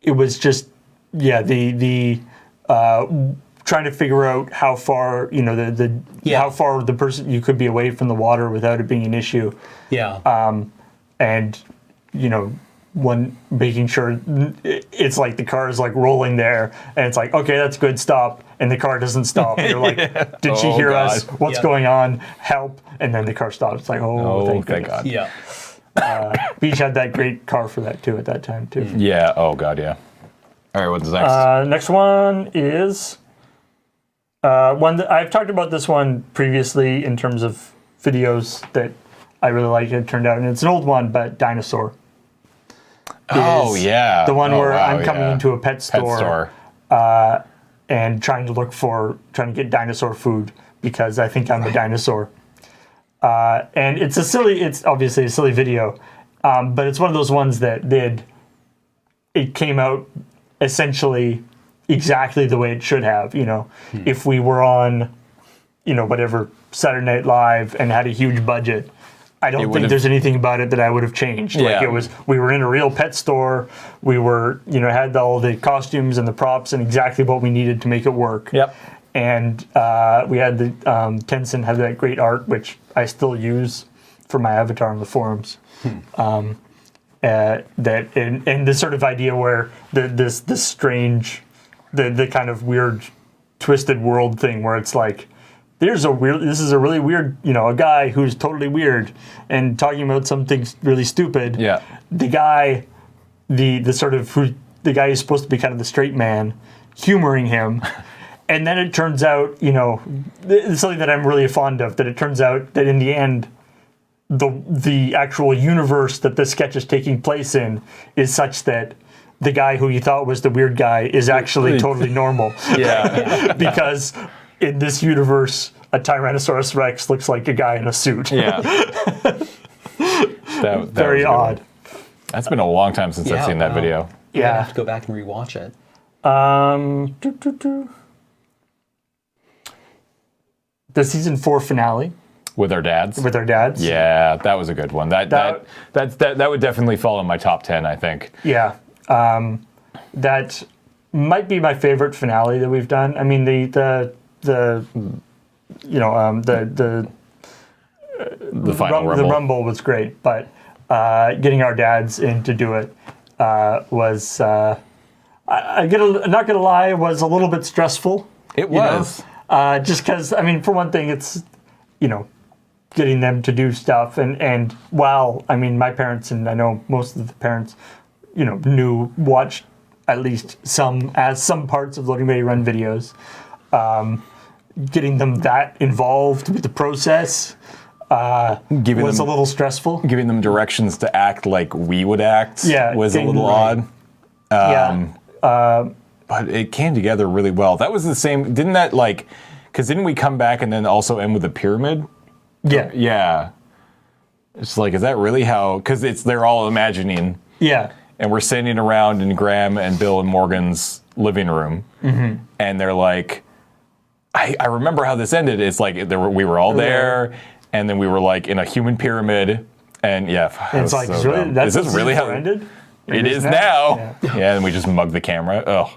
it was just the trying to figure out how far how far the person you could be away from the water without it being an issue, Yeah. and one making sure it's like the car is like rolling there and it's like, okay, that's good, stop, and the car doesn't stop. You're like, did she Oh, hear God. us? What's Yeah. going on? Help! And then the car stops. It's like, Oh, thank thank goodness. God. Yeah. Beach had that great car for that too at that time too. Yeah. Oh God. Yeah. All right. What's next? Next one is one that I've talked about this one previously in terms of videos that I really like. It turned out, and it's an old one, but Dinosaur. Oh is yeah. the one Oh, where wow, I'm coming yeah. into a pet store, and trying to get dinosaur food because I think I'm a dinosaur. And it's obviously a silly video, but it's one of those ones that it came out essentially exactly the way it should have. If we were on, whatever, Saturday Night Live and had a huge budget, I don't think there's anything about it that I would have changed. Yeah. Like we were in a real pet store. We were, had all the costumes and the props and exactly what we needed to make it work. Yep. And we had the Tencent had that great art, which I still use for my avatar on the forums. And this sort of idea where this strange, the kind of weird, twisted world thing where it's like, this is a really weird, a guy who's totally weird and talking about something really stupid. Yeah. The guy, the guy who's supposed to be kind of the straight man, humoring him. And then it turns out, it's something that I'm really fond of, that it turns out that in the end, the actual universe that the sketch is taking place in is such that the guy who you thought was the weird guy is actually totally normal. Yeah. Because in this universe, a Tyrannosaurus Rex looks like a guy in a suit. Yeah. that Very was a good odd. one. That's been a long time since I've seen that wow. video. Yeah. I have to go back and rewatch it. The season 4 finale With our dads. with our dads. Yeah, that was a good one. That would definitely fall in my top 10, I think. Yeah. That might be my favorite finale that we've done. I mean, the Final Rumble. The Rumble was great, but getting our dads in to do it was, not gonna lie, was a little bit stressful. It was. Just because, I mean, for one thing, it's, getting them to do stuff. And while, I mean, my parents, and I know most of the parents, watched at least some parts of Loading Ready Run videos, getting them that involved with the process was a little stressful. Giving them directions to act like we would act was a little odd. But it came together really well. That was the same, didn't that because didn't we come back and then also end with a pyramid? Yeah. Yeah. It's like, is that really how, because they're all imagining. Yeah. and we're sitting around in Graham and Bill and Morgan's living room, and they're like, I remember how this ended. It's like we were all there, and then we were like in a human pyramid, and It's like, so really, dumb. that's Is this really how it ended? it is now? Yeah, and we just mugged the camera. Oh,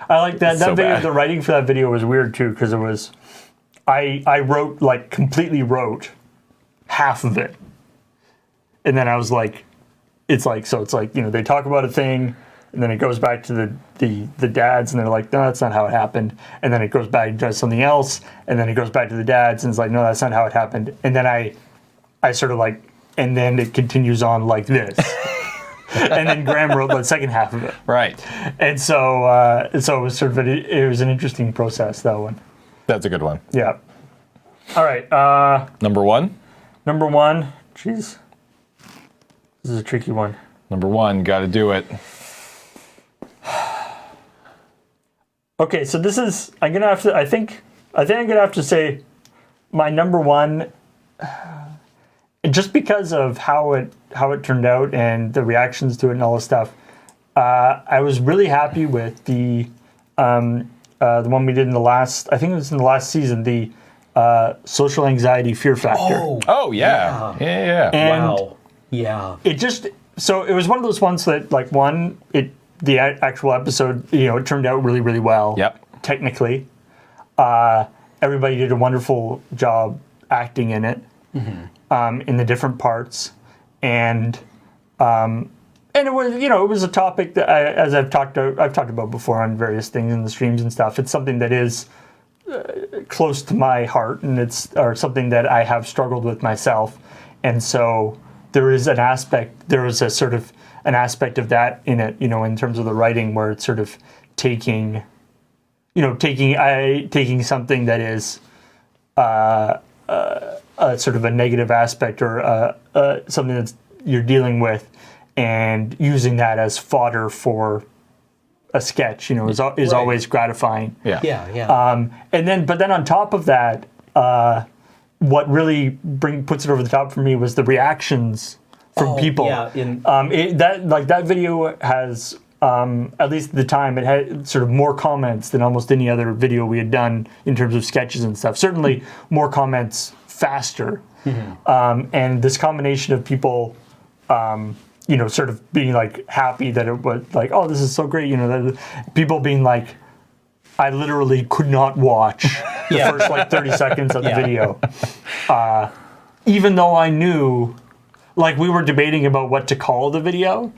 I like that. That so video, bad. the writing for that video was weird too, because it was, I wrote, like, completely wrote half of it. And then I was like, it's like, they talk about a thing, and then it goes back to the dads, and they're like, no, that's not how it happened. And then it goes back and does something else, and then it goes back to the dads, and it's like, no, that's not how it happened. And then I sort of like, and then it continues on like this. And then Graham wrote the second half of it. right. And so it was sort of, it was an interesting process, that one. That's a good one. Yeah. All right. Number one. Number one. Jeez. This is a tricky one. Number one. Got to do it. Okay, so this is, I'm gonna have to, I think I'm gonna have to say my number one, just because of how it turned out and the reactions to it and all this stuff. I was really happy with the one we did in the last, I think it was in the last season, the social anxiety fear factor. Oh yeah. Yeah. And Wow. Yeah. it just, so it was one of those ones that, like, the actual episode, it turned out really, really well. Yep. Technically. Everybody did a wonderful job acting in it, in the different parts. And it was, it was a topic that, as I've talked about before on various things in the streams and stuff. It's something that is close to my heart, and or something that I have struggled with myself. And so there is an aspect of that in it, in terms of the writing, where it's sort of taking something that is sort of a negative aspect, or something that you're dealing with, and using that as fodder for a sketch, is Right. always gratifying. Yeah. Yeah. But then on top of that, what really puts it over the top for me was the reactions from people. Yeah. That video has, at least at the time, it had sort of more comments than almost any other video we had done in terms of sketches and stuff. Certainly more comments faster. And this combination of people, sort of being like happy that it was like, oh, this is so great. People being like, I literally could not watch the first like 30 seconds of the video. Even though I knew, like, we were debating about what to call the video.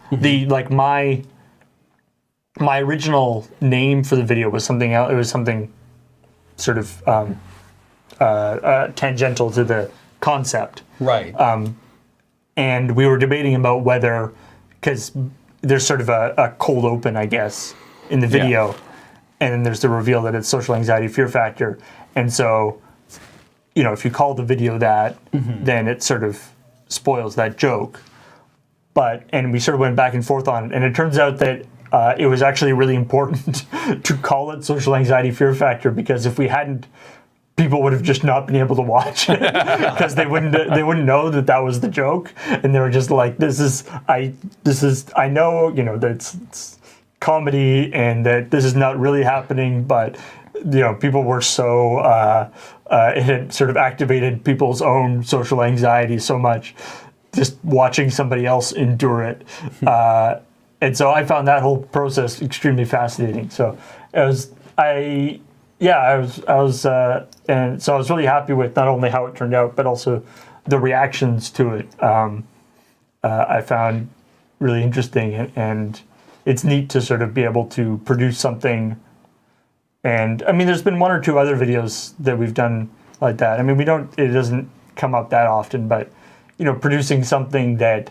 My original name for the video was something else. It was something sort of tangential to the concept. Right. And we were debating about whether, because there's sort of a cold open, I guess, in the video, and then there's the reveal that it's social anxiety fear factor. And so, if you call the video that, then it sort of spoils that joke. And we sort of went back and forth on it, and it turns out that it was actually really important to call it social anxiety fear factor, because if we hadn't, people would have just not been able to watch it, because they wouldn't know that was the joke, and they were just like, I know, that it's comedy and that this is not really happening, but people were so it had sort of activated people's own social anxiety so much, just watching somebody else endure it. And so I found that whole process extremely fascinating. So and so I was really happy with not only how it turned out, but also the reactions to it. I found really interesting, and it's neat to sort of be able to produce something. And I mean, there's been one or two other videos that we've done like that. I mean, it doesn't come up that often, but producing something that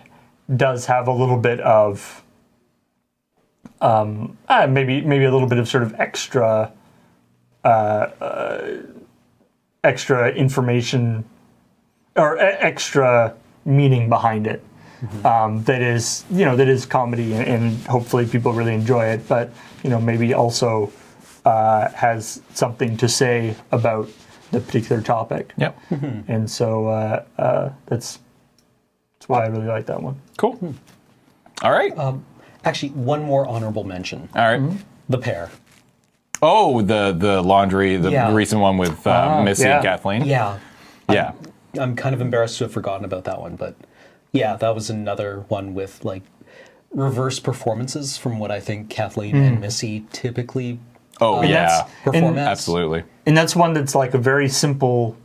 does have a little bit of maybe a little bit of sort of extra information or extra meaning behind it. That is comedy, and hopefully people really enjoy it, but maybe also has something to say about the particular topic. Yep. And so that's why I really like that one. Cool. All right. Actually, one more honorable mention. All right. The pair. Oh, the laundry, the Yeah. recent one with Missy yeah. and Kathleen. Yeah. Yeah. I'm kind of embarrassed to have forgotten about that one, but yeah, that was another one with like reverse performances from what I think Kathleen and Missy typically Oh, yeah. perform as. Absolutely. And that's one that's like a very simple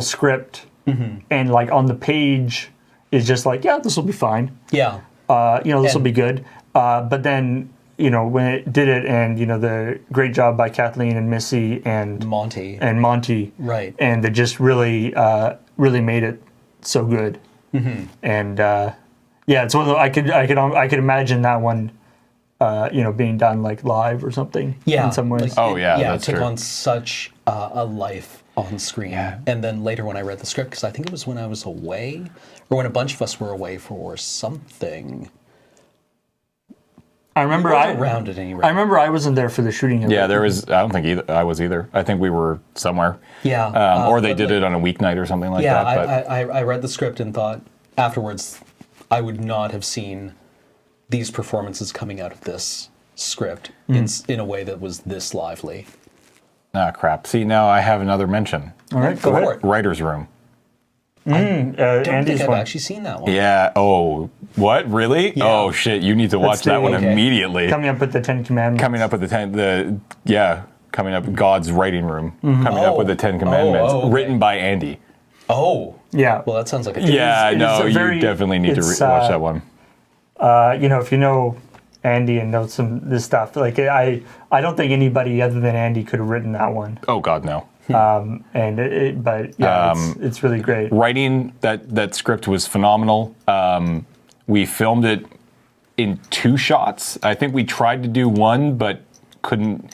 script, and like on the page is just like, yeah, this will be fine. Yeah. This will And- be good. But then, when it did it, and the great job by Kathleen and Missy and Monty. Monty, Right. And they just really made it so good. And it's one of the, I could imagine that one, being done like live or something. Yeah. in some ways. like, Oh, yeah, Yeah, that's it took true. on such a life on screen. And then later when I read the script, because I think it was when I was away, or when a bunch of us were away for something. I remember We weren't around at any rate. I remember I wasn't there for the shooting of Yeah, it. there was. I don't think I was either. I think we were somewhere. Yeah, or they but did like- it on a weeknight or something like Yeah, that. But I read the script and thought afterwards I would not have seen these performances coming out of this script in a way that was this lively. crap. See, now I have another mention. All right, Go go for ahead. it. Writer's Room. Don't Andy's think I've one. actually seen that one. Yeah. Oh, what? Really? Yeah. Oh shit! You need to watch the- that one okay. immediately. Coming up with the 10 Commandments. Coming up with coming up God's writing room. Coming up with the 10 Commandments, okay. written by Andy. Oh, Yeah. well, that sounds like a Yeah, it is no, a you very- definitely need to it's, watch that one. If you know Andy and know this stuff, like I don't think anybody other than Andy could have written that one. Oh God, no. But yeah, it's really great. Writing that script was phenomenal. We filmed it in 2 shots. I think we tried to do one, but couldn't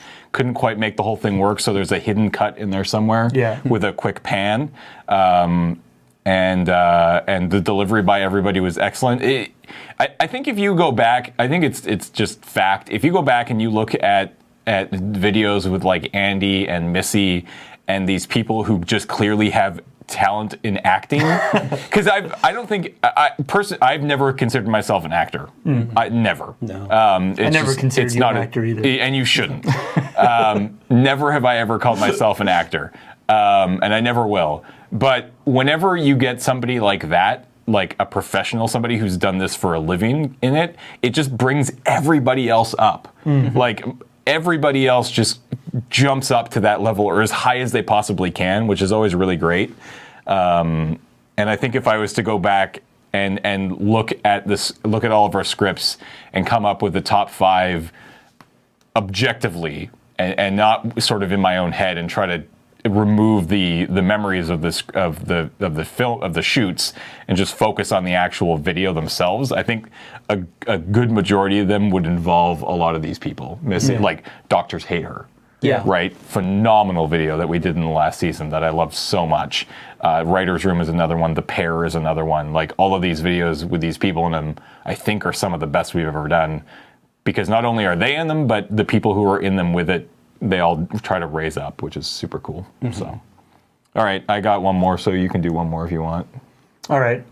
quite make the whole thing work. So there's a hidden cut in there somewhere. Yeah. With a quick pan, and the delivery by everybody was excellent. I think if you go back, I think it's just fact. If you go back and you look at videos with like Andy and Missy and these people who just clearly have talent in acting, because I've never considered myself an actor. I never. No. I never considered you an actor either. And you shouldn't. Never have I ever called myself an actor, and I never will. But whenever you get somebody like that, like a professional, somebody who's done this for a living in it, it just brings everybody else up. Like everybody else just jumps up to that level or as high as they possibly can, which is always really great. And I think if I was to go back and look at all of our scripts and come up with the top 5 objectively and not sort of in my own head and try to remove the memories of the film of the shoots and just focus on the actual video themselves, I think a good majority of them would involve a lot of these people. Like Doctors Hate Her. Yeah. Right. Phenomenal video that we did in the last season that I loved so much. Writer's Room is another one. The Pair is another one. Like all of these videos with these people in them, I think are some of the best we've ever done, because not only are they in them, but the people who are in them with it, they all try to raise up, which is super cool. So, all right, I got one more, so you can do one more if you want. All right.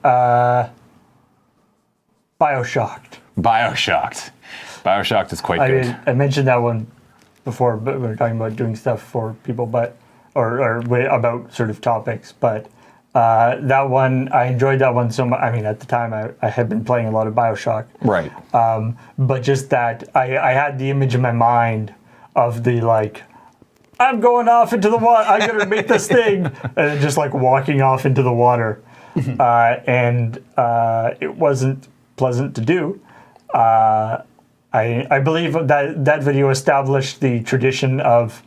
Bioshocked. Bioshocked is quite good. I mentioned that one before, but we were talking about doing stuff for people, or about sort of topics. But that one, I enjoyed that one so much. I mean, at the time, I had been playing a lot of Bioshock. Right. But just that, I had the image in my mind of the like, I'm going off into the water. I gotta make this thing, and then just like walking off into the water, and it wasn't pleasant to do. I believe that video established the tradition of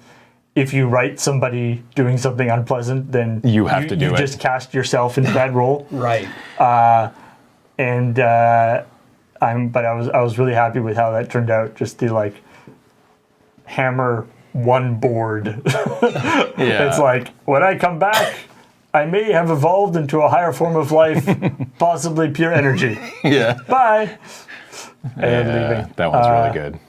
if you write somebody doing something unpleasant, then You have to do you it. just cast yourself into that role. Right. And I was really happy with how that turned out. Just to like hammer one board. Yeah. It's like when I come back, I may have evolved into a higher form of life, possibly pure energy. Yeah. Bye. And leaving. That one's really good.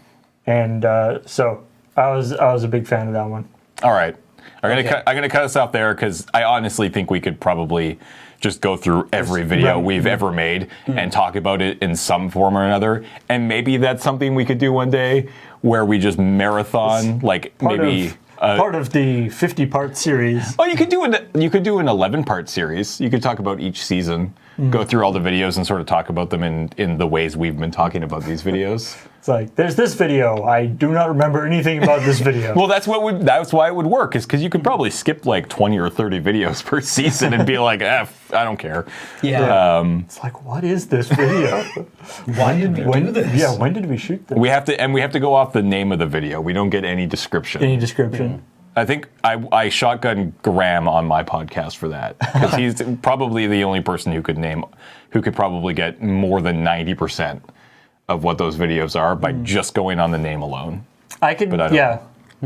And so I was a big fan of that one. All right. I'm Okay. gonna cut us off there because I honestly think we could probably just go through every video Right. we've ever made and talk about it in some form or another. And maybe that's something we could do one day where we just marathon, like maybe. Part of the 50-part series. Oh, you could do an 11-part series. You could talk about each season, go through all the videos, and sort of talk about them in the ways we've been talking about these videos. It's like, there's this video. I do not remember anything about this video. Well, that's why it would work, is because you could probably skip like 20 or 30 videos per season and be like, I don't care. Yeah. It's like, what is this video? Why did we do this? Yeah, when did we shoot this? We have to go off the name of the video. We don't get any description. Any description? I think I shotgun Graham on my podcast for that, because he's probably the only person who could probably get more than 90% of what those videos are by just going on the name alone. I can, But I don't yeah.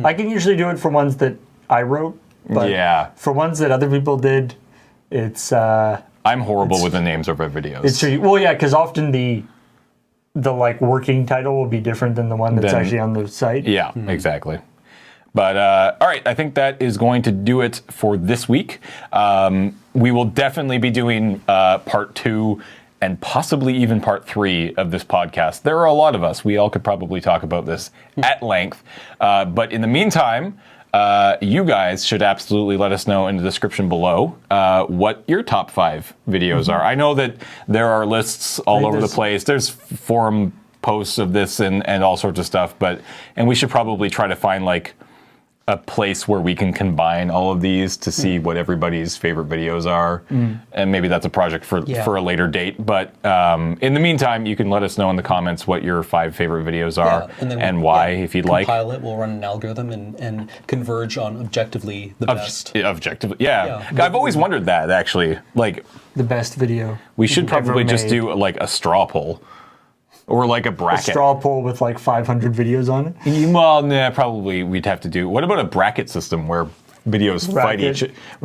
I can usually do it for ones that I wrote, but Yeah. for ones that other people did, it's I'm horrible with the names of our videos. it's tricky. Well, yeah, because often the like working title will be different than the one that's Then- actually on the site. Yeah, exactly. But all right, I think that is going to do it for this week. We will definitely be doing part 2 and possibly even part 3 of this podcast. There are a lot of us. We all could probably talk about this at length. But in the meantime, you guys should absolutely let us know in the description below what your top 5 videos are. I know that there are lists all over the place. There's forum posts of this and all sorts of stuff. And we should probably try to find like a place where we can combine all of these to see what everybody's favorite videos are. And maybe that's a project for a later date. But in the meantime, you can let us know in the comments what your 5 favorite videos are and why, if you'd like. Compile it, we'll run an algorithm and converge on objectively the best. Objectively, yeah. I've always wondered that, actually. Like, The best video. we should ever probably just made. do like a straw poll. Or like a A bracket. straw poll with like 500 videos on it. Well, nah, probably we'd have to do. What about a bracket system where videos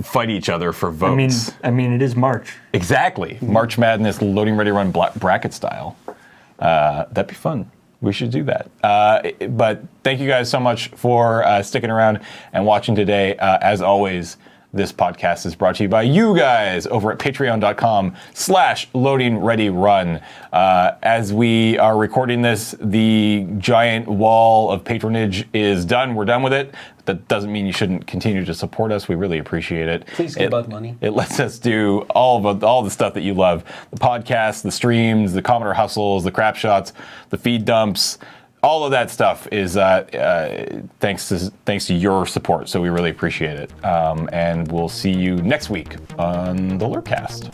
fight each other for votes? I mean, it is March. Exactly. March Madness loading ready run bracket style. That'd be fun. We should do that. But thank you guys so much for sticking around and watching today. As always, this podcast is brought to you by you guys over at patreon.com/loadingreadyrun. As we are recording this, the giant wall of patronage is done. We're done with it. That doesn't mean you shouldn't continue to support us. We really appreciate it. Please give out money. It lets us do all the stuff that you love. The podcasts, the streams, the Commodore hustles, the crap shots, the feed dumps. All of that stuff is thanks to your support, so we really appreciate it. And we'll see you next week on the LRRcast.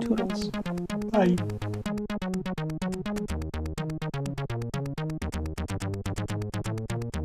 Toodles. Bye.